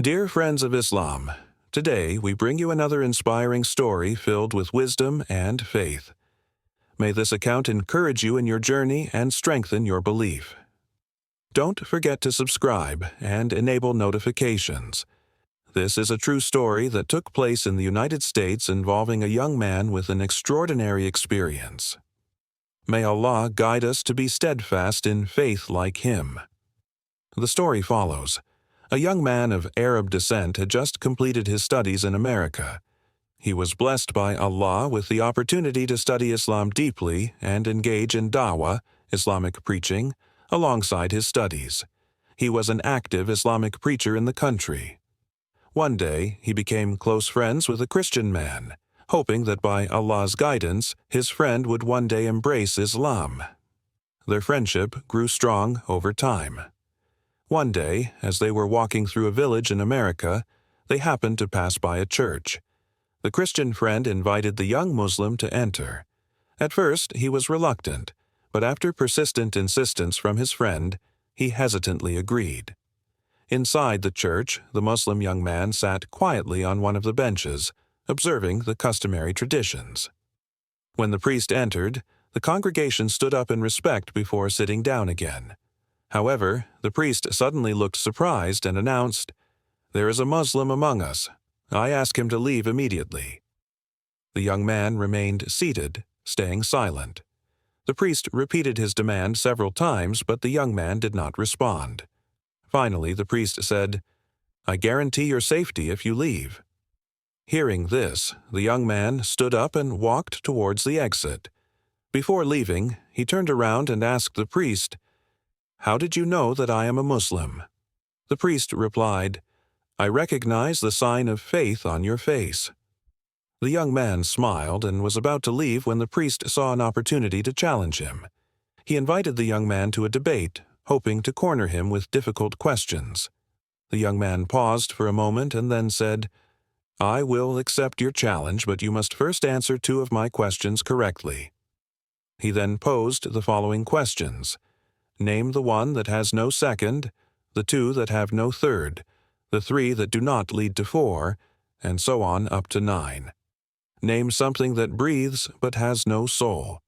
Dear friends of Islam, today we bring you another inspiring story filled with wisdom and faith. May this account encourage you in your journey and strengthen your belief. Don't forget to subscribe and enable notifications. This is a true story that took place in the United States involving a young man with an extraordinary experience. May Allah guide us to be steadfast in faith like him. The story follows. A young man of Arab descent had just completed his studies in America. He was blessed by Allah with the opportunity to study Islam deeply and engage in da'wah, Islamic preaching, alongside his studies. He was an active Islamic preacher in the country. One day, he became close friends with a Christian man, hoping that by Allah's guidance, his friend would one day embrace Islam. Their friendship grew strong over time. One day, as they were walking through a village in America, they happened to pass by a church. The Christian friend invited the young Muslim to enter. At first, he was reluctant, but after persistent insistence from his friend, he hesitantly agreed. Inside the church, the Muslim young man sat quietly on one of the benches, observing the customary traditions. When the priest entered, the congregation stood up in respect before sitting down again. However, the priest suddenly looked surprised and announced, "There is a Muslim among us. I ask him to leave immediately." The young man remained seated, staying silent. The priest repeated his demand several times, but the young man did not respond. Finally, the priest said, "I guarantee your safety if you leave." Hearing this, the young man stood up and walked towards the exit. Before leaving, he turned around and asked the priest, "How did you know that I am a Muslim?" The priest replied, "I recognize the sign of faith on your face." The young man smiled and was about to leave when the priest saw an opportunity to challenge him. He invited the young man to a debate, hoping to corner him with difficult questions. The young man paused for a moment and then said, "I will accept your challenge, but you must first answer 2 of my questions correctly." He then posed the following questions. Name the 1 that has no second, the 2 that have no third, the 3 that do not lead to 4, and so on up to 9. Name something that breathes but has no soul.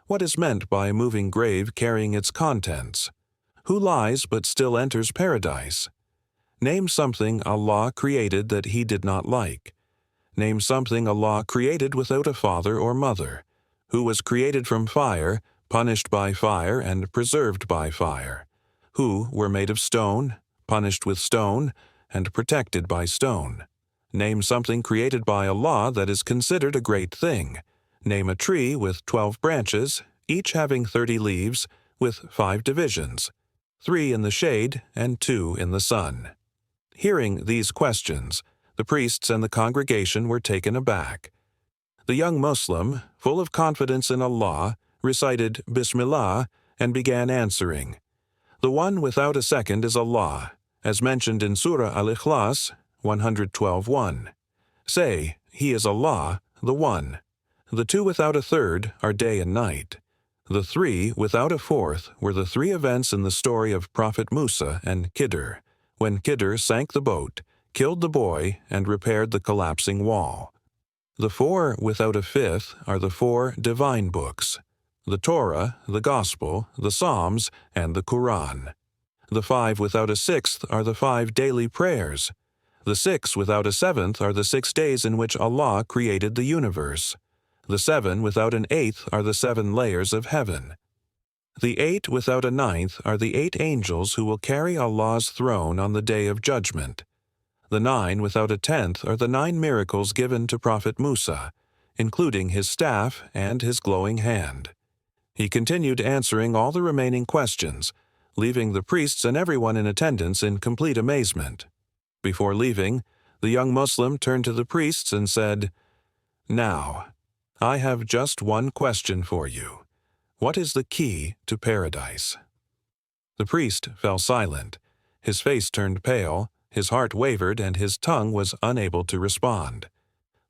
What is meant by a moving grave carrying its contents? Who lies but still enters paradise? Name something Allah created that He did not like. Name something Allah created without a father or mother, who was created from fire, punished by fire and preserved by fire, who were made of stone, punished with stone, and protected by stone. Name something created by Allah that is considered a great thing. Name a tree with 12 branches, each having 30 leaves, with 5 divisions, 3 in the shade and 2 in the sun. Hearing these questions, the priests and the congregation were taken aback. The young Muslim, full of confidence in Allah, recited Bismillah and began answering. The one without a second is Allah, as mentioned in Surah Al-Ikhlas 112:1. Say, He is Allah, the One. The 2 without a third are day and night. The 3 without a fourth were the 3 events in the story of Prophet Musa and Khidr, when Khidr sank the boat, killed the boy, and repaired the collapsing wall. The 4 without a fifth are the 4 divine books, the Torah, the Gospel, the Psalms, and the Quran. The 5 without a sixth are the 5 daily prayers. The 6 without a seventh are the 6 days in which Allah created the universe. The 7 without an eighth are the 7 layers of heaven. The 8 without a ninth are the 8 angels who will carry Allah's throne on the day of judgment. The 9 without a tenth are the 9 miracles given to Prophet Musa, including his staff and his glowing hand. He continued answering all the remaining questions, leaving the priests and everyone in attendance in complete amazement. Before leaving, the young Muslim turned to the priests and said, "Now, I have just one question for you. What is the key to paradise?" The priest fell silent. His face turned pale, his heart wavered, and his tongue was unable to respond.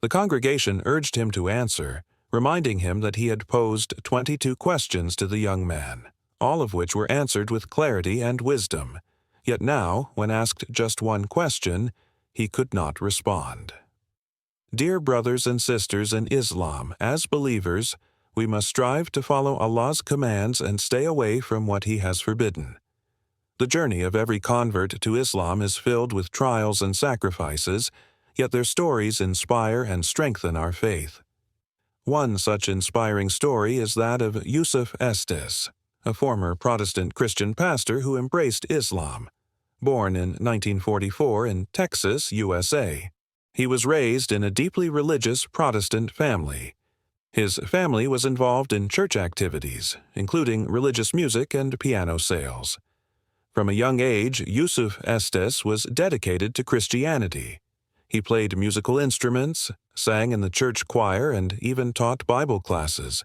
The congregation urged him to answer, reminding him that he had posed 22 questions to the young man, all of which were answered with clarity and wisdom. Yet now, when asked just one question, He could not respond. Dear brothers and sisters in Islam, as believers, we must strive to follow Allah's commands and stay away from what He has forbidden. The journey of every convert to Islam is filled with trials and sacrifices, yet their stories inspire and strengthen our faith. One such inspiring story is that of Yusuf Estes, a former Protestant Christian pastor who embraced Islam. Born in 1944 in Texas, USA, he was raised in a deeply religious Protestant family. His family was involved in church activities, including religious music and piano sales. From a young age, Yusuf Estes was dedicated to Christianity. He played musical instruments, sang in the church choir, and even taught Bible classes.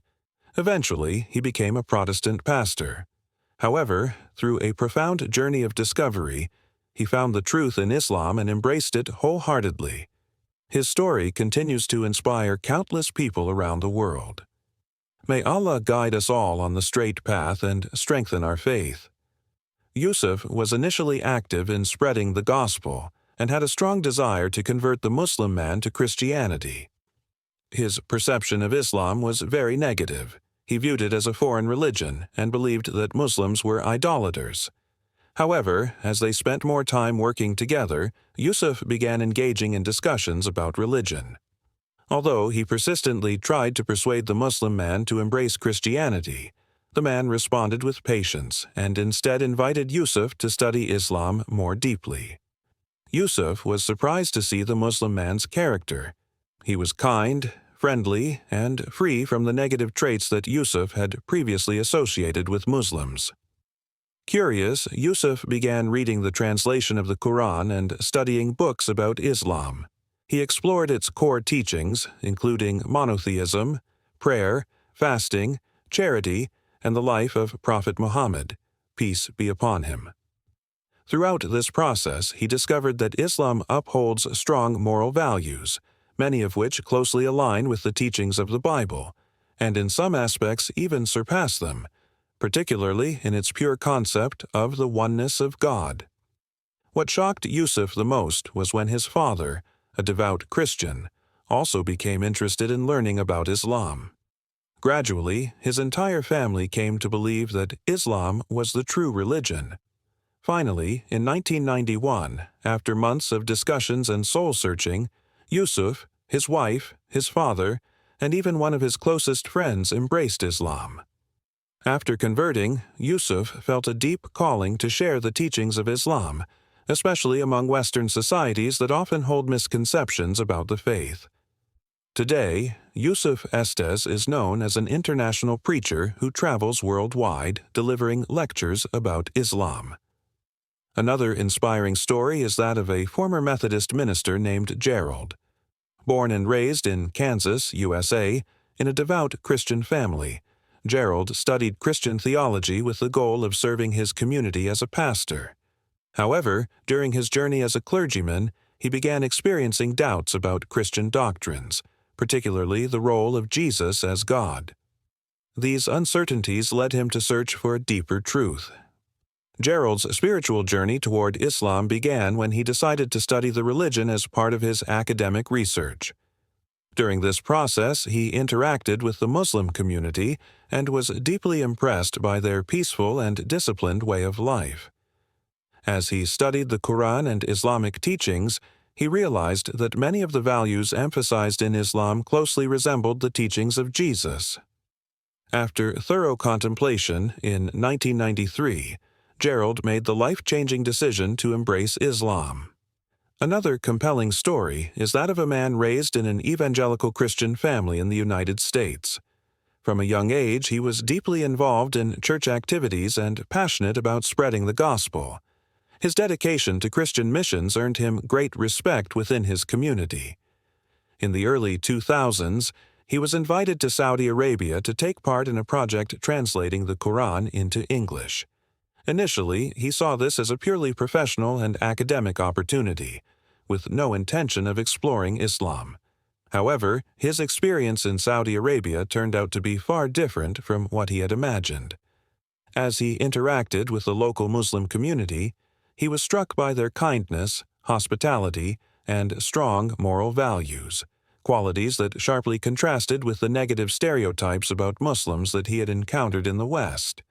Eventually, he became a Protestant pastor. However, through a profound journey of discovery, he found the truth in Islam and embraced it wholeheartedly. His story continues to inspire countless people around the world. May Allah guide us all on the straight path and strengthen our faith. Yusuf was initially active in spreading the gospel and had a strong desire to convert the Muslim man to Christianity. His perception of Islam was very negative. He viewed it as a foreign religion and believed that Muslims were idolaters. However, as they spent more time working together, Yusuf began engaging in discussions about religion. Although he persistently tried to persuade the Muslim man to embrace Christianity, the man responded with patience and instead invited Yusuf to study Islam more deeply. Yusuf was surprised to see the Muslim man's character. He was kind, friendly, and free from the negative traits that Yusuf had previously associated with Muslims. Curious, Yusuf began reading the translation of the Quran and studying books about Islam. He explored its core teachings, including monotheism, prayer, fasting, charity, and the life of Prophet Muhammad, peace be upon him. Throughout this process, he discovered that Islam upholds strong moral values, many of which closely align with the teachings of the Bible, and in some aspects even surpass them, particularly in its pure concept of the oneness of God. What shocked Yusuf the most was when his father, a devout Christian, also became interested in learning about Islam. Gradually, his entire family came to believe that Islam was the true religion. Finally, in 1991, after months of discussions and soul-searching, Yusuf, his wife, his father, and even one of his closest friends embraced Islam. After converting, Yusuf felt a deep calling to share the teachings of Islam, especially among Western societies that often hold misconceptions about the faith. Today, Yusuf Estes is known as an international preacher who travels worldwide, delivering lectures about Islam. Another inspiring story is that of a former Methodist minister named Gerald. Born and raised in Kansas, USA, in a devout Christian family, Gerald studied Christian theology with the goal of serving his community as a pastor. However, during his journey as a clergyman, he began experiencing doubts about Christian doctrines, particularly the role of Jesus as God. These uncertainties led him to search for a deeper truth. Gerald's spiritual journey toward Islam began when he decided to study the religion as part of his academic research. During this process, he interacted with the Muslim community and was deeply impressed by their peaceful and disciplined way of life. As he studied the Quran and Islamic teachings, he realized that many of the values emphasized in Islam closely resembled the teachings of Jesus. After thorough contemplation, in 1993, Gerald made the life-changing decision to embrace Islam. Another compelling story is that of a man raised in an evangelical Christian family in the United States. From a young age, he was deeply involved in church activities and passionate about spreading the gospel. His dedication to Christian missions earned him great respect within his community. In the early 2000s, he was invited to Saudi Arabia to take part in a project translating the Quran into English. Initially, he saw this as a purely professional and academic opportunity, with no intention of exploring Islam. However, his experience in Saudi Arabia turned out to be far different from what he had imagined. As he interacted with the local Muslim community, he was struck by their kindness, hospitality, and strong moral values, qualities that sharply contrasted with the negative stereotypes about Muslims that he had encountered in the West.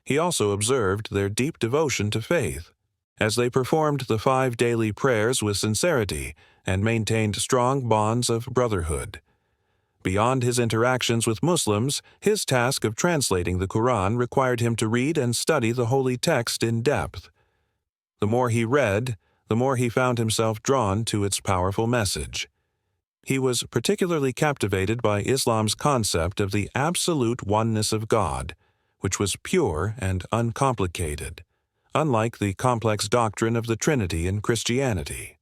He also observed their deep devotion to faith, as they performed the 5 daily prayers with sincerity and maintained strong bonds of brotherhood. Beyond his interactions with Muslims, his task of translating the Quran required him to read and study the holy text in depth. The more he read, the more he found himself drawn to its powerful message. He was particularly captivated by Islam's concept of the absolute oneness of God, which was pure and uncomplicated, unlike the complex doctrine of the Trinity in Christianity.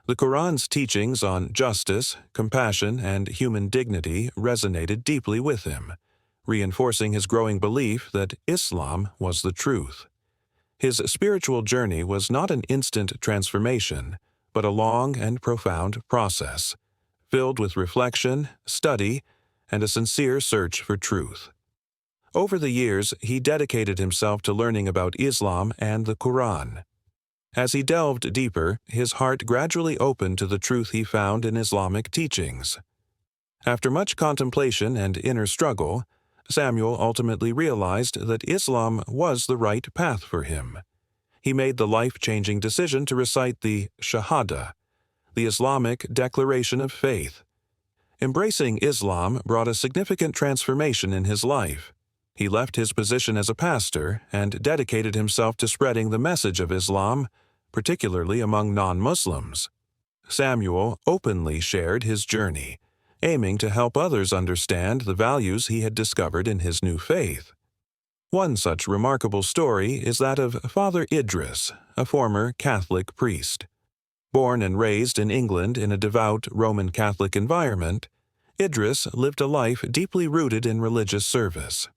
The Quran's teachings on justice, compassion, and human dignity resonated deeply with him, reinforcing his growing belief that Islam was the truth. His spiritual journey was not an instant transformation, but a long and profound process, filled with reflection, study, and a sincere search for truth. Over the years, he dedicated himself to learning about Islam and the Quran. As he delved deeper, his heart gradually opened to the truth he found in Islamic teachings. After much contemplation and inner struggle, Samuel ultimately realized that Islam was the right path for him. He made the life-changing decision to recite the Shahada, the Islamic declaration of faith. Embracing Islam brought a significant transformation in his life. He left his position as a pastor and dedicated himself to spreading the message of Islam, particularly among non-Muslims. Samuel openly shared his journey, aiming to help others understand the values he had discovered in his new faith. One such remarkable story is that of Father Idris, a former Catholic priest. Born and raised in England in a devout Roman Catholic environment, Idris lived a life deeply rooted in religious service.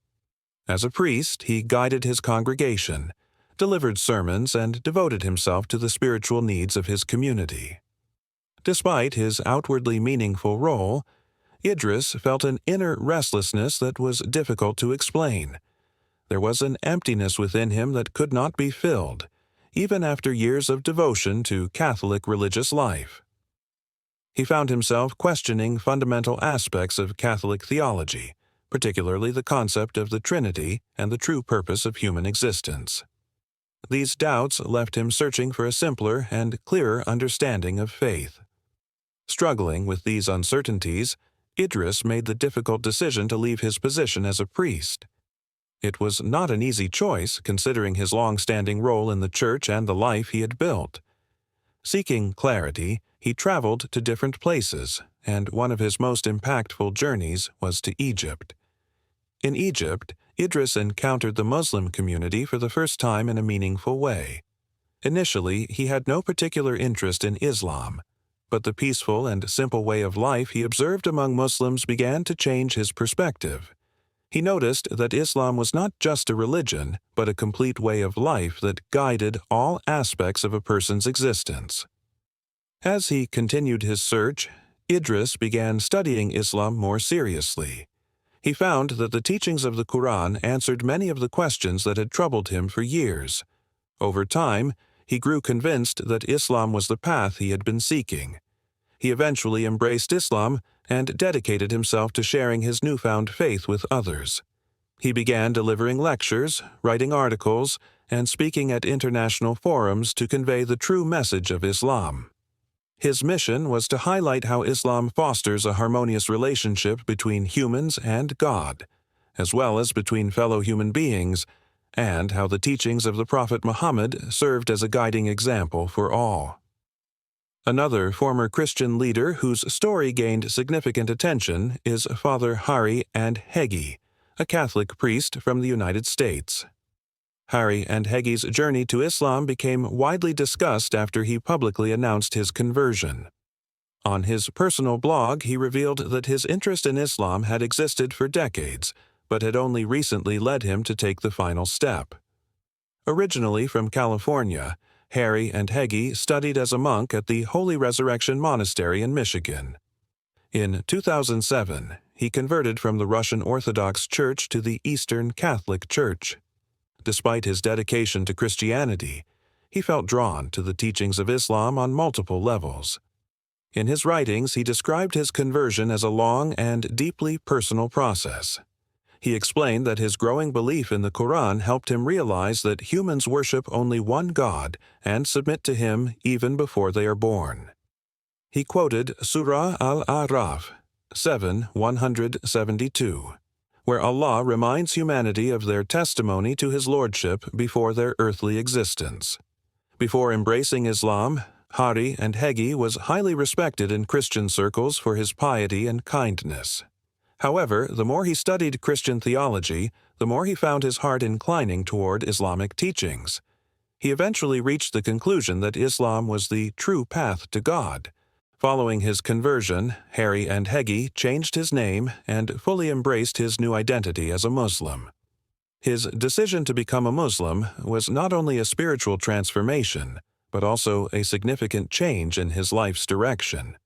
As a priest, he guided his congregation, delivered sermons, and devoted himself to the spiritual needs of his community. Despite his outwardly meaningful role, Idris felt an inner restlessness that was difficult to explain. There was an emptiness within him that could not be filled, even after years of devotion to Catholic religious life. He found himself questioning fundamental aspects of Catholic theology, particularly the concept of the Trinity and the true purpose of human existence. These doubts left him searching for a simpler and clearer understanding of faith. Struggling with these uncertainties, Idris made the difficult decision to leave his position as a priest. It was not an easy choice, considering his long-standing role in the church and the life he had built. Seeking clarity, he traveled to different places, and one of his most impactful journeys was to Egypt. In Egypt, Idris encountered the Muslim community for the first time in a meaningful way. Initially, he had no particular interest in Islam, but the peaceful and simple way of life he observed among Muslims began to change his perspective. He noticed that Islam was not just a religion, but a complete way of life that guided all aspects of a person's existence. As he continued his search, Idris began studying Islam more seriously. He found that the teachings of the Quran answered many of the questions that had troubled him for years. Over time, he grew convinced that Islam was the path he had been seeking. He eventually embraced Islam and dedicated himself to sharing his newfound faith with others. He began delivering lectures, writing articles, and speaking at international forums to convey the true message of Islam. His mission was to highlight how Islam fosters a harmonious relationship between humans and God, as well as between fellow human beings, and how the teachings of the Prophet Muhammad served as a guiding example for all. Another former Christian leader whose story gained significant attention is Father Quran and Hadith, a Catholic priest from the United States. Quran and Hadith's journey to Islam became widely discussed after he publicly announced his conversion. On his personal blog, he revealed that his interest in Islam had existed for decades, but had only recently led him to take the final step. Originally from California, Quran and Hadith studied as a monk at the Holy Resurrection Monastery in Michigan. In 2007, he converted from the Russian Orthodox Church to the Eastern Catholic Church. Despite his dedication to Christianity, he felt drawn to the teachings of Islam on multiple levels. In his writings, he described his conversion as a long and deeply personal process. He explained that his growing belief in the Quran helped him realize that humans worship only one God and submit to him even before they are born. He quoted Surah Al-A'raf 7:172, where Allah reminds humanity of their testimony to His Lordship before their earthly existence. Before embracing Islam, Hari and Hegi was highly respected in Christian circles for his piety and kindness. However, the more he studied Christian theology, the more he found his heart inclining toward Islamic teachings. He eventually reached the conclusion that Islam was the true path to God. Following his conversion, Hari and Hegi changed his name and fully embraced his new identity as a Muslim. His decision to become a Muslim was not only a spiritual transformation, but also a significant change in his life's direction.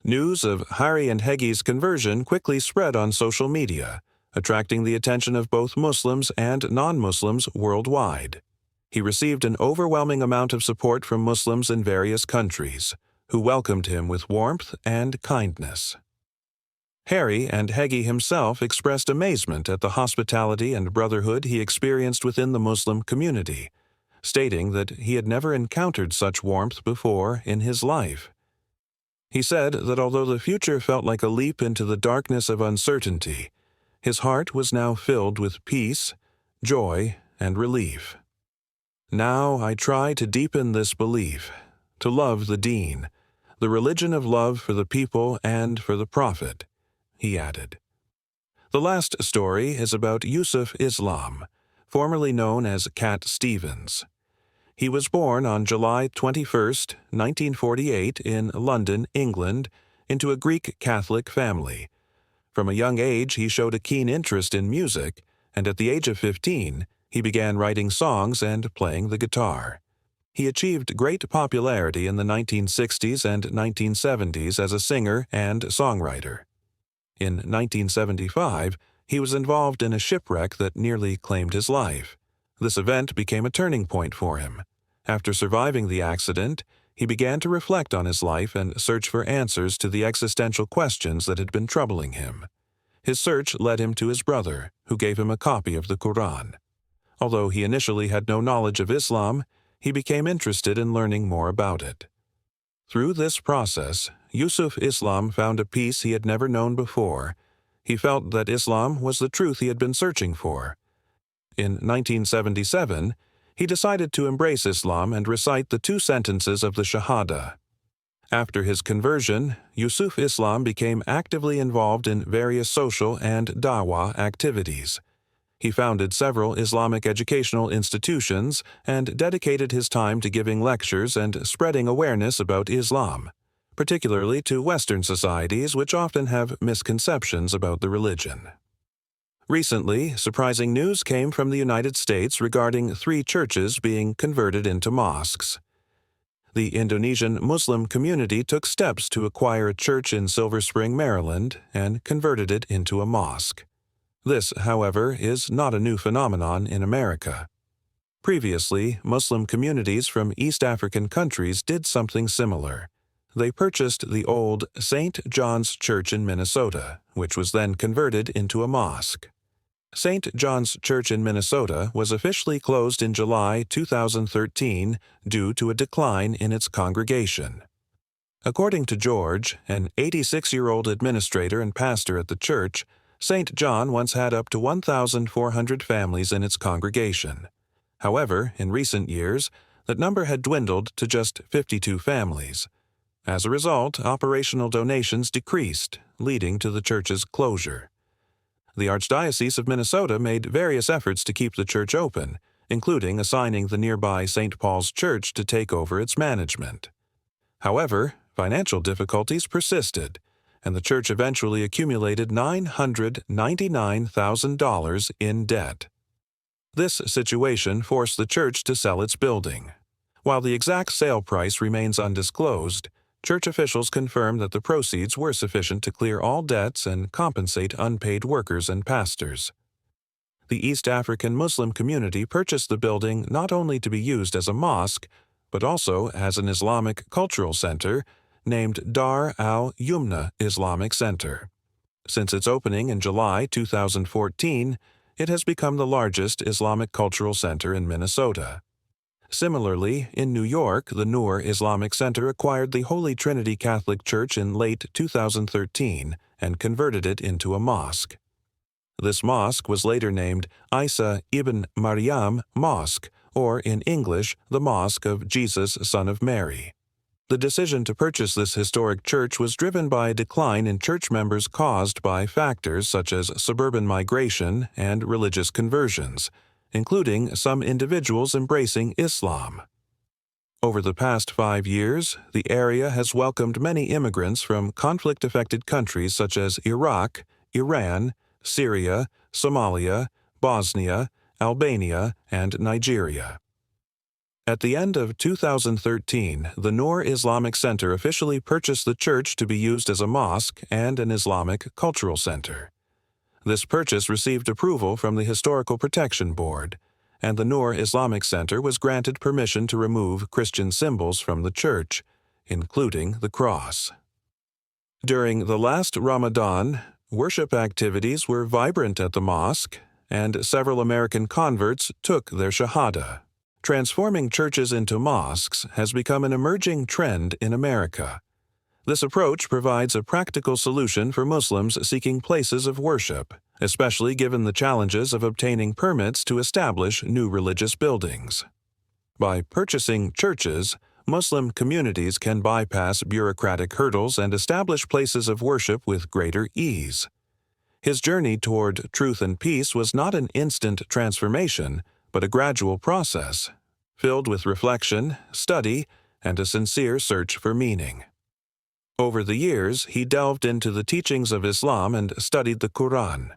News of Hari and Hegi's conversion quickly spread on social media, attracting the attention of both Muslims and non-Muslims worldwide. He received an overwhelming amount of support from Muslims in various countries, who welcomed him with warmth and kindness. Hari and Hegi himself expressed amazement at the hospitality and brotherhood he experienced within the Muslim community, stating that he had never encountered such warmth before in his life. He said that although the future felt like a leap into the darkness of uncertainty, his heart was now filled with peace, joy, and relief. Now I try to deepen this belief, to love the Deen, the religion of love for the people and for the Prophet, he added. The last story is about Yusuf Islam, formerly known as Cat Stevens. He was born on July 21, 1948, in London, England, into a Greek Catholic family. From a young age, he showed a keen interest in music, and at the age of 15, he began writing songs and playing the guitar. He achieved great popularity in the 1960s and 1970s as a singer and songwriter. In 1975, he was involved in a shipwreck that nearly claimed his life. This event became a turning point for him. After surviving the accident, he began to reflect on his life and search for answers to the existential questions that had been troubling him. His search led him to his brother, who gave him a copy of the Quran. Although he initially had no knowledge of Islam, he became interested in learning more about it. Through this process, Yusuf Islam found a peace he had never known before. He felt that Islam was the truth he had been searching for. In 1977, he decided to embrace Islam and recite the 2 sentences of the Shahada. After his conversion, Yusuf Islam became actively involved in various social and dawah activities. He founded several Islamic educational institutions and dedicated his time to giving lectures and spreading awareness about Islam, particularly to Western societies which often have misconceptions about the religion. Recently, surprising news came from the United States regarding 3 churches being converted into mosques. The Indonesian Muslim community took steps to acquire a church in Silver Spring, Maryland, and converted it into a mosque. This, however, is not a new phenomenon in America. Previously, Muslim communities from East African countries did something similar. They purchased the old St. John's Church in Minnesota, which was then converted into a mosque. St. John's Church in Minnesota was officially closed in July 2013 due to a decline in its congregation. According to George, an 86-year-old administrator and pastor at the church, St. John once had up to 1,400 families in its congregation. However, in recent years, that number had dwindled to just 52 families. As a result, operational donations decreased, leading to the church's closure. The Archdiocese of Minnesota made various efforts to keep the church open, including assigning the nearby St. Paul's Church to take over its management. However, financial difficulties persisted, and the church eventually accumulated $999,000 in debt. This situation forced the church to sell its building. While the exact sale price remains undisclosed, church officials confirmed that the proceeds were sufficient to clear all debts and compensate unpaid workers and pastors. The East African Muslim community purchased the building not only to be used as a mosque, but also as an Islamic cultural center named Dar al-Yumna Islamic Center. Since its opening in July 2014, it has become the largest Islamic cultural center in Minnesota. Similarly, in New York, the Noor Islamic Center acquired the Holy Trinity Catholic Church in late 2013 and converted it into a mosque. This mosque was later named Isa ibn Maryam Mosque, or in English, the Mosque of Jesus, Son of Mary. The decision to purchase this historic church was driven by a decline in church members caused by factors such as suburban migration and religious conversions, including some individuals embracing Islam. Over the past 5 years, the area has welcomed many immigrants from conflict-affected countries such as Iraq, Iran, Syria, Somalia, Bosnia, Albania, and Nigeria. At the end of 2013, the Noor Islamic Center officially purchased the church to be used as a mosque and an Islamic cultural center. This purchase received approval from the Historical Protection Board, and the Noor Islamic Center was granted permission to remove Christian symbols from the church, including the cross. During the last Ramadan, worship activities were vibrant at the mosque, and several American converts took their shahada. Transforming churches into mosques has become an emerging trend in America. This approach provides a practical solution for Muslims seeking places of worship, especially given the challenges of obtaining permits to establish new religious buildings. By purchasing churches, Muslim communities can bypass bureaucratic hurdles and establish places of worship with greater ease. His journey toward truth and peace was not an instant transformation, but a gradual process, filled with reflection, study, and a sincere search for meaning. Over the years, he delved into the teachings of Islam and studied the Quran.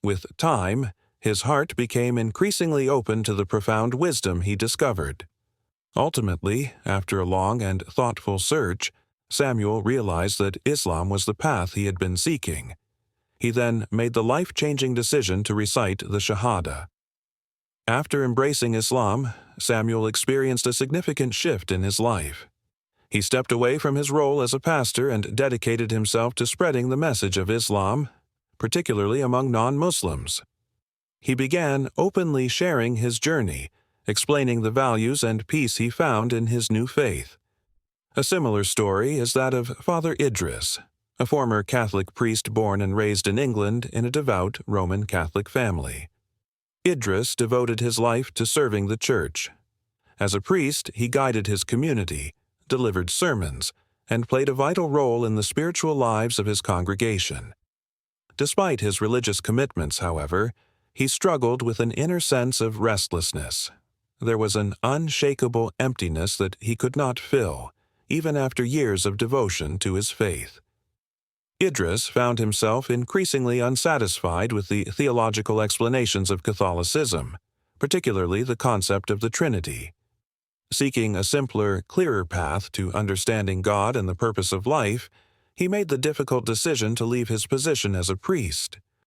With time, his heart became increasingly open to the profound wisdom he discovered. Ultimately, after a long and thoughtful search, Samuel realized that Islam was the path he had been seeking. He then made the life-changing decision to recite the Shahada. After embracing Islam, Samuel experienced a significant shift in his life. He stepped away from his role as a pastor and dedicated himself to spreading the message of Islam, particularly among non-Muslims. He began openly sharing his journey, explaining the values and peace he found in his new faith. A similar story is that of Father Idris, a former Catholic priest born and raised in England in a devout Roman Catholic family. Idris devoted his life to serving the church. As a priest, he guided his community, delivered sermons, and played a vital role in the spiritual lives of his congregation. Despite his religious commitments, however, he struggled with an inner sense of restlessness. There was an unshakable emptiness that he could not fill, even after years of devotion to his faith. Idris found himself increasingly unsatisfied with the theological explanations of Catholicism, particularly the concept of the Trinity. Seeking a simpler, clearer path to understanding God and the purpose of life, he made the difficult decision to leave his position as a priest.